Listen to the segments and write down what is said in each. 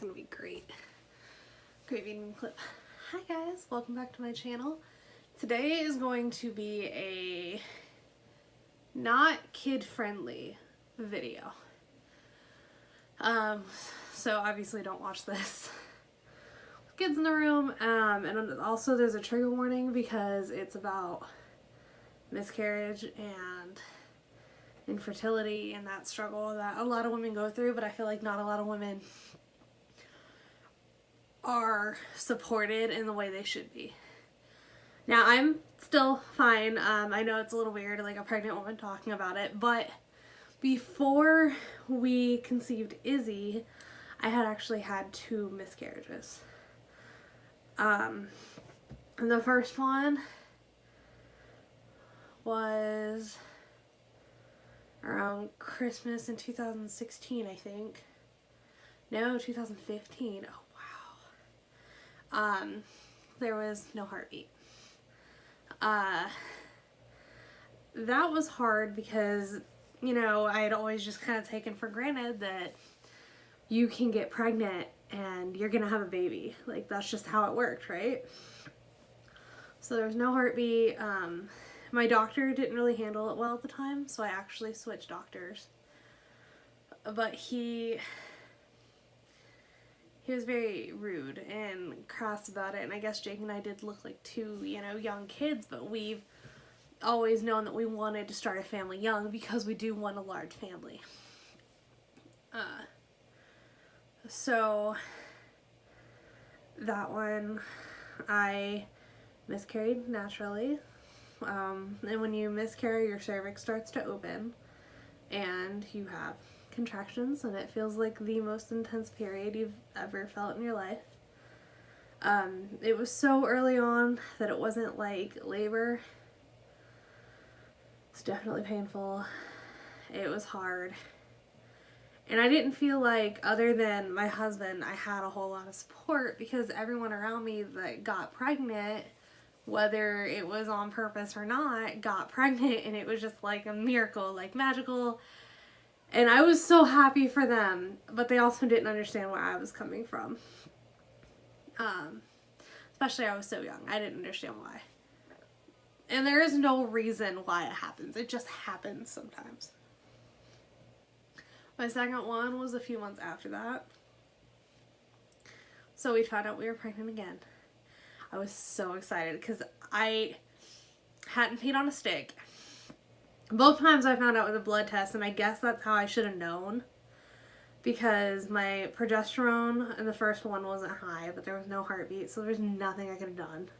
gonna be great. Great video clip. Hi guys, welcome back to my channel. Today is going to be a not kid-friendly video. So obviously don't watch this with kids in the room. And also there's a trigger warning because it's about miscarriage and infertility and that struggle that a lot of women go through, but I feel like not a lot of women are supported in the way they should be. Now, I'm still fine. I know it's a little weird, like a pregnant woman talking about it, but before we conceived Izzy, I had actually had 2 miscarriages. And the first one was around Christmas in 2016, I think. No, 2015. Oh, wow. There was no heartbeat. That was hard because, you know, I had always just kind of taken for granted that you can get pregnant and you're gonna have a baby. Like, that's just how it worked, right? So there was no heartbeat. My doctor didn't really handle it well at the time, so I actually switched doctors. But he was very rude and crass about it, and I guess Jake and I did look like 2, you know, young kids, but we've always known that we wanted to start a family young because we do want a large family. So that one, I miscarried naturally. And when you miscarry, your cervix starts to open and you have contractions, and it feels like the most intense period you've ever felt in your life. It was so early on that it wasn't like labor. It's definitely painful. It was hard. And I didn't feel like, other than my husband, I had a whole lot of support because everyone around me that got pregnant, whether it was on purpose or not, got pregnant, and it was just like a miracle, like magical. And I was so happy for them, but they also didn't understand where I was coming from. Especially I was so young. I didn't understand why. And there is no reason why it happens. It just happens sometimes. My second one was a few months after that. So we found out we were pregnant again. I was so excited because I hadn't peed on a stick. Both times I found out with a blood test, and I guess that's how I should have known, because my progesterone in the first one wasn't high, but there was no heartbeat, so there's nothing I could have done.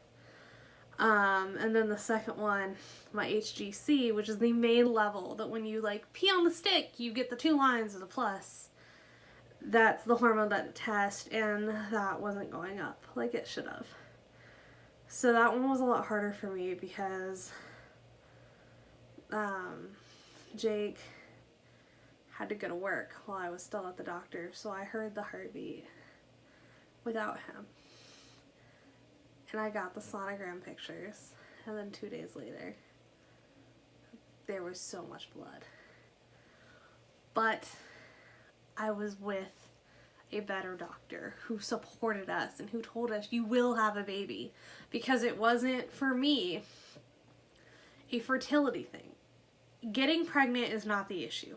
And then the second one, my HGC, which is the main level that when you like pee on the stick, you get the 2 lines of the plus. That's the hormone that tests, and that wasn't going up like it should have. So that one was a lot harder for me because Jake had to go to work while I was still at the doctor, so I heard the heartbeat without him. And I got the sonogram pictures, and then 2 days later, there was so much blood. But I was with a better doctor who supported us and who told us, you will have a baby, because it wasn't, for me, a fertility thing. Getting pregnant is not the issue.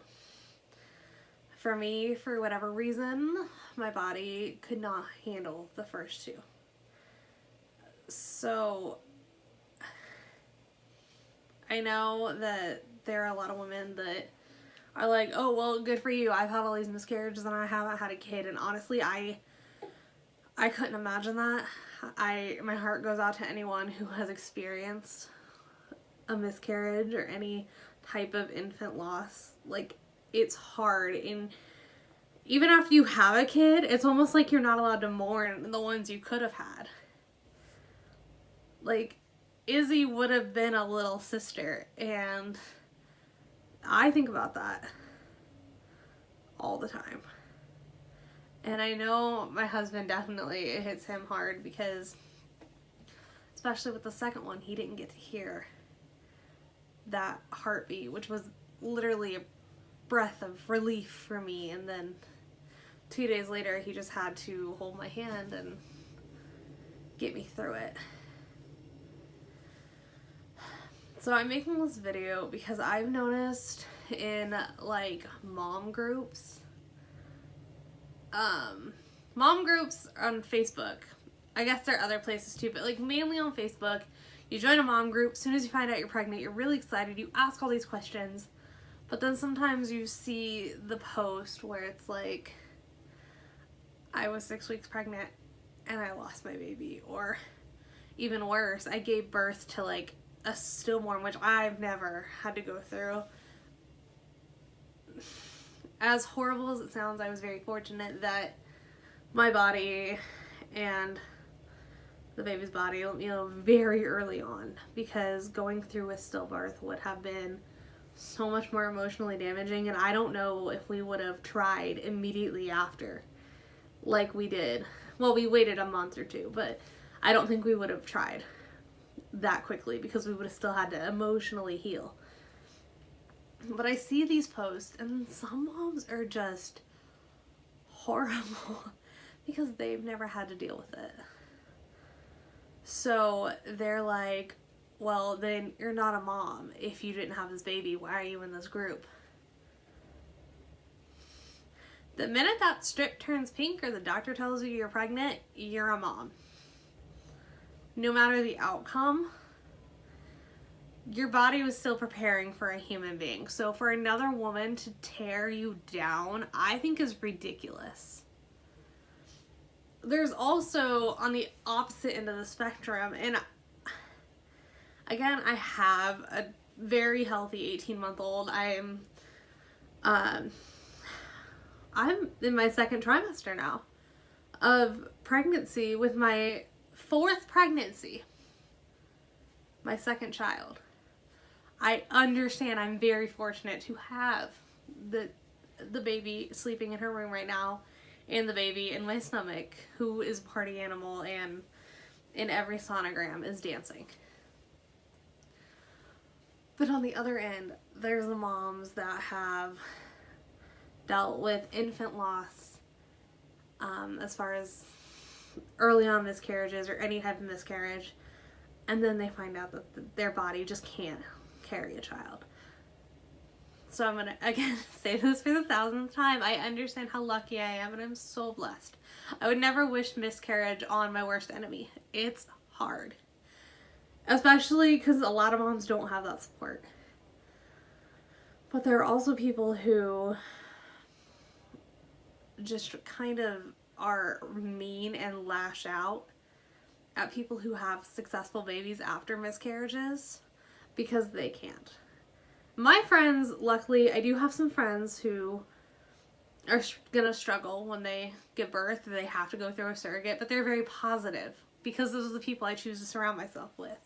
For me, for whatever reason, my body could not handle the first 2. So I know that there are a lot of women that are like, oh, well, good for you. I've had all these miscarriages and I haven't had a kid. And honestly, I couldn't imagine that. My heart goes out to anyone who has experienced a miscarriage or any type of infant loss. Like, it's hard. And even after you have a kid, it's almost like you're not allowed to mourn the ones you could have had. Like, Izzy would have been a little sister, and I think about that all the time. And I know my husband, definitely it hits him hard because, especially with the second one, he didn't get to hear that heartbeat, which was literally a breath of relief for me. And then 2 days later, he just had to hold my hand and get me through it. So I'm making this video because I've noticed in like mom groups on Facebook, I guess there are other places too, but like mainly on Facebook, you join a mom group, as soon as you find out you're pregnant, you're really excited, you ask all these questions, but then sometimes you see the post where it's like, I was 6 weeks pregnant and I lost my baby, or even worse, I gave birth to like a stillborn, which I've never had to go through. As horrible as it sounds, I was very fortunate that my body and the baby's body, you know, very early on, because going through a stillbirth would have been so much more emotionally damaging, and I don't know if we would have tried immediately after like we did. Well, we waited a month or two, but I don't think we would have tried that quickly because we would have still had to emotionally heal. But I see these posts and some moms are just horrible because they've never had to deal with it. So they're like, well, then you're not a mom if you didn't have this baby. Why are you in this group? The minute that strip turns pink or the doctor tells you you're pregnant, you're a mom. No matter the outcome, your body was still preparing for a human being. So for another woman to tear you down, I think is ridiculous. There's also, on the opposite end of the spectrum, and again, I have a very healthy 18-month-old. I'm in my second trimester now of pregnancy with my 4th pregnancy, my second child. I understand I'm very fortunate to have the baby sleeping in her room right now and the baby in my stomach who is a party animal and in every sonogram is dancing. But on the other end, there's the moms that have dealt with infant loss as far as early on miscarriages or any type of miscarriage, and then they find out that their body just can't carry a child. So I'm gonna again say this for the 1000th time. I understand how lucky I am and I'm so blessed. I would never wish miscarriage on my worst enemy. It's hard, especially because a lot of moms don't have that support. But there are also people who just kind of are mean and lash out at people who have successful babies after miscarriages because they can't. My friends, luckily, I do have some friends who are gonna struggle when they give birth. They have to go through a surrogate, but they're very positive because those are the people I choose to surround myself with.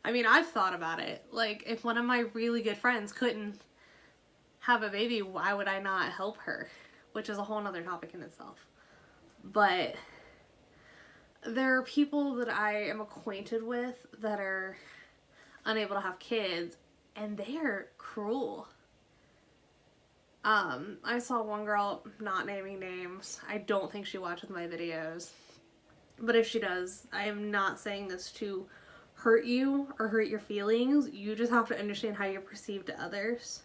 I mean, I've thought about it. Like, if one of my really good friends couldn't have a baby, why would I not help her? Which is a whole nother topic in itself. But there are people that I am acquainted with that are unable to have kids, and they are cruel. I saw one girl, not naming names, I don't think she watches my videos, but if she does, I am not saying this to hurt you or hurt your feelings. You just have to understand how you're perceived to others.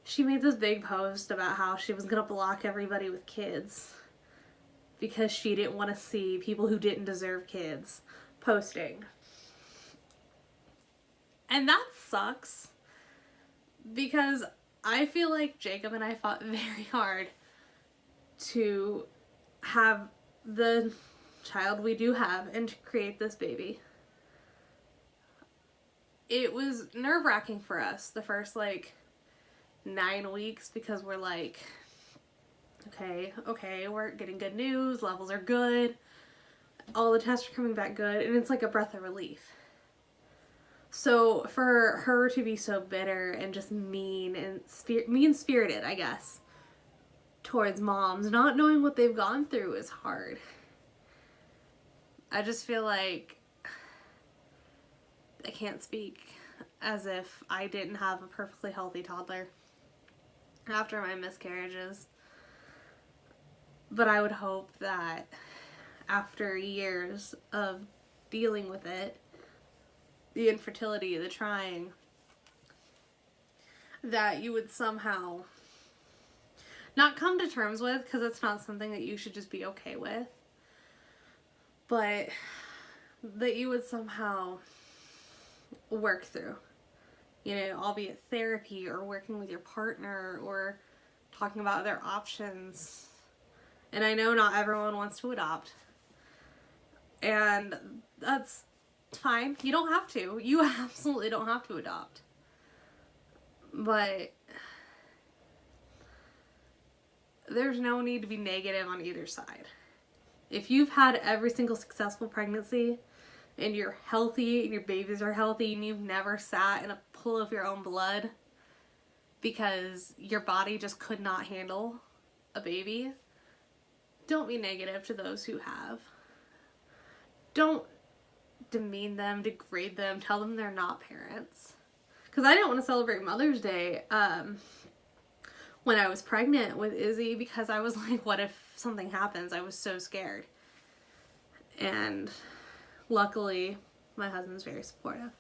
She made this big post about how she was gonna block everybody with kids because she didn't want to see people who didn't deserve kids posting. And that sucks because I feel like Jacob and I fought very hard to have the child we do have and to create this baby. It was nerve-wracking for us the first 9 weeks because we're like, okay, we're getting good news, levels are good, all the tests are coming back good, and it's like a breath of relief. So for her to be so bitter and just mean-spirited, I guess, towards moms, not knowing what they've gone through is hard. I just feel like I can't speak as if I didn't have a perfectly healthy toddler after my miscarriages. But I would hope that after years of dealing with it, the infertility, the trying, that you would somehow not come to terms with, because it's not something that you should just be okay with, but that you would somehow work through, you know, albeit therapy or working with your partner or talking about other options. And I know not everyone wants to adopt, and that's fine. You don't have to. You absolutely don't have to adopt. But there's no need to be negative on either side. If you've had every single successful pregnancy and you're healthy and your babies are healthy and you've never sat in a pool of your own blood because your body just could not handle a baby, don't be negative to those who have. Don't demean them, degrade them, tell them they're not parents. Because I didn't want to celebrate Mother's Day when I was pregnant with Izzy, because I was like, what if something happens? I was so scared. And luckily, my husband's very supportive.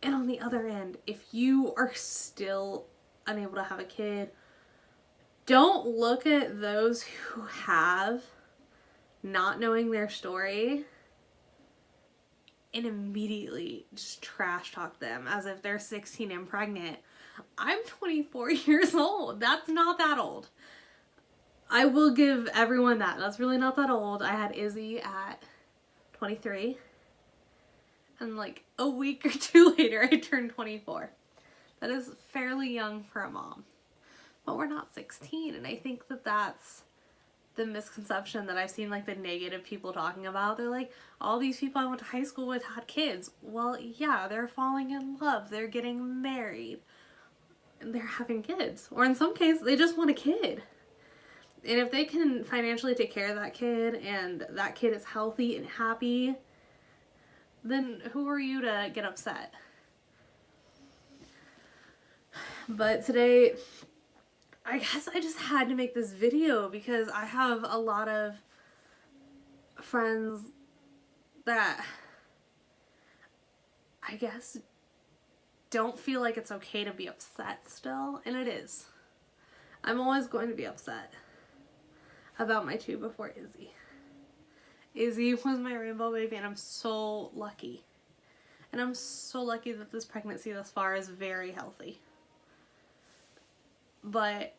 And on the other end, if you are still unable to have a kid, don't look at those who have, not knowing their story, and immediately just trash talk them as if they're 16 and pregnant. I'm 24 years old. That's not that old. I will give everyone that. That's really not that old. I had Izzy at 23. And like a week or two later, I turned 24. That is fairly young for a mom. But we're not 16. And I think that that's the misconception that I've seen, like the negative people talking about. They're like, all these people I went to high school with had kids. Well, yeah, they're falling in love. They're getting married. And they're having kids. Or in some cases, they just want a kid. And if they can financially take care of that kid and that kid is healthy and happy, then who are you to get upset? But today, I guess I just had to make this video because I have a lot of friends that I guess don't feel like it's okay to be upset still, and it is. I'm always going to be upset about my two before Izzy. Izzy was my rainbow baby, and I'm so lucky. And I'm so lucky that this pregnancy thus far is very healthy. But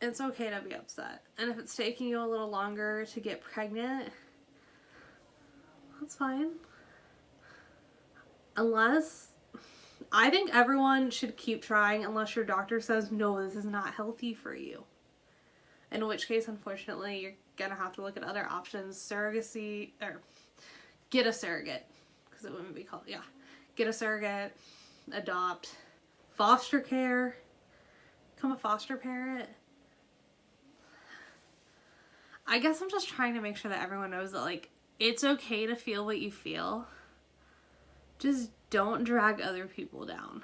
it's okay to be upset. And if it's taking you a little longer to get pregnant, that's fine. Unless, I think everyone should keep trying unless your doctor says, no, this is not healthy for you. In which case, unfortunately, you're gonna have to look at other options. Surrogacy, or get a surrogate, because it wouldn't be called, yeah. Get a surrogate, adopt, foster care, become a foster parent. I guess I'm just trying to make sure that everyone knows that, like, it's okay to feel what you feel. Just don't drag other people down.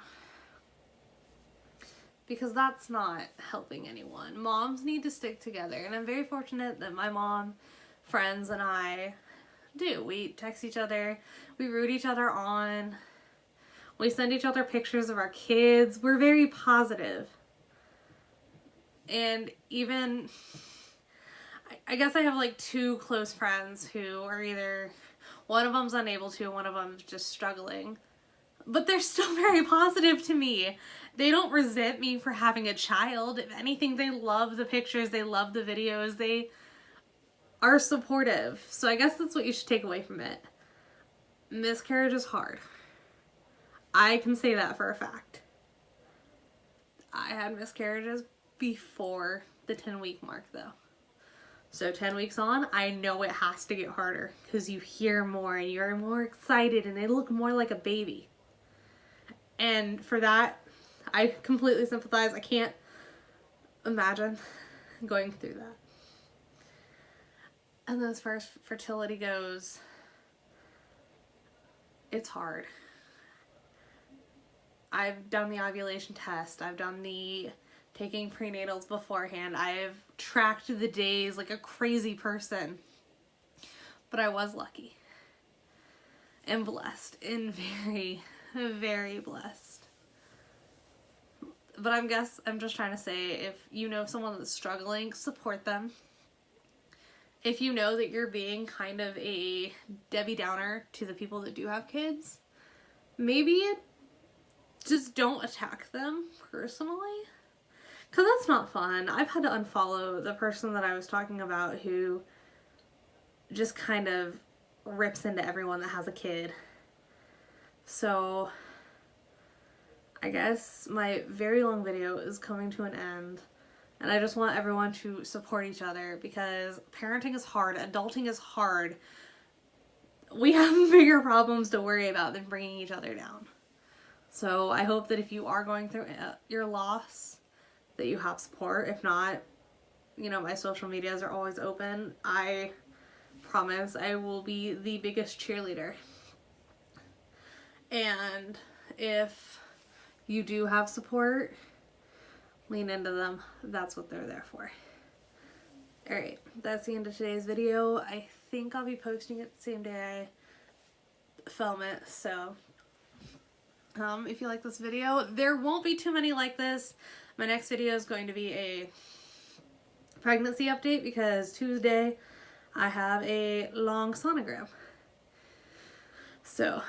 Because that's not helping anyone. Moms need to stick together. And I'm very fortunate that my mom, friends, and I do. We text each other. We root each other on. We send each other pictures of our kids. We're very positive. And even, I guess I have like two close friends who are either, one of them's unable to, one of them's just struggling. But they're still very positive to me. They don't resent me for having a child. If anything, they love the pictures, they love the videos, they are supportive. So I guess that's what you should take away from it. Miscarriage is hard. I can say that for a fact. I had miscarriages before the 10-week mark though. So 10 weeks on, I know it has to get harder because you hear more and you're more excited and they look more like a baby. And for that, I completely sympathize. I can't imagine going through that. And then as far as fertility goes, it's hard. I've done the ovulation test. I've done the taking prenatals beforehand. I've tracked the days like a crazy person. But I was lucky and blessed and very, very blessed. But I'm just trying to say, if you know someone that's struggling, support them. If you know that you're being kind of a Debbie Downer to the people that do have kids, maybe just don't attack them personally. Because that's not fun. I've had to unfollow the person that I was talking about who just kind of rips into everyone that has a kid. So I guess my very long video is coming to an end. And I just want everyone to support each other, because parenting is hard. Adulting is hard. We have bigger problems to worry about than bringing each other down. So I hope that if you are going through your loss, that you have support. If not, you know, my social medias are always open. I promise I will be the biggest cheerleader. And if you do have support, lean into them. That's what they're there for. Alright, that's the end of today's video. I think I'll be posting it the same day I film it, so if you like this video, there won't be too many like this. My next video is going to be a pregnancy update, because Tuesday I have a long sonogram. So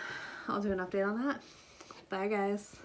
I'll do an update on that. Bye guys.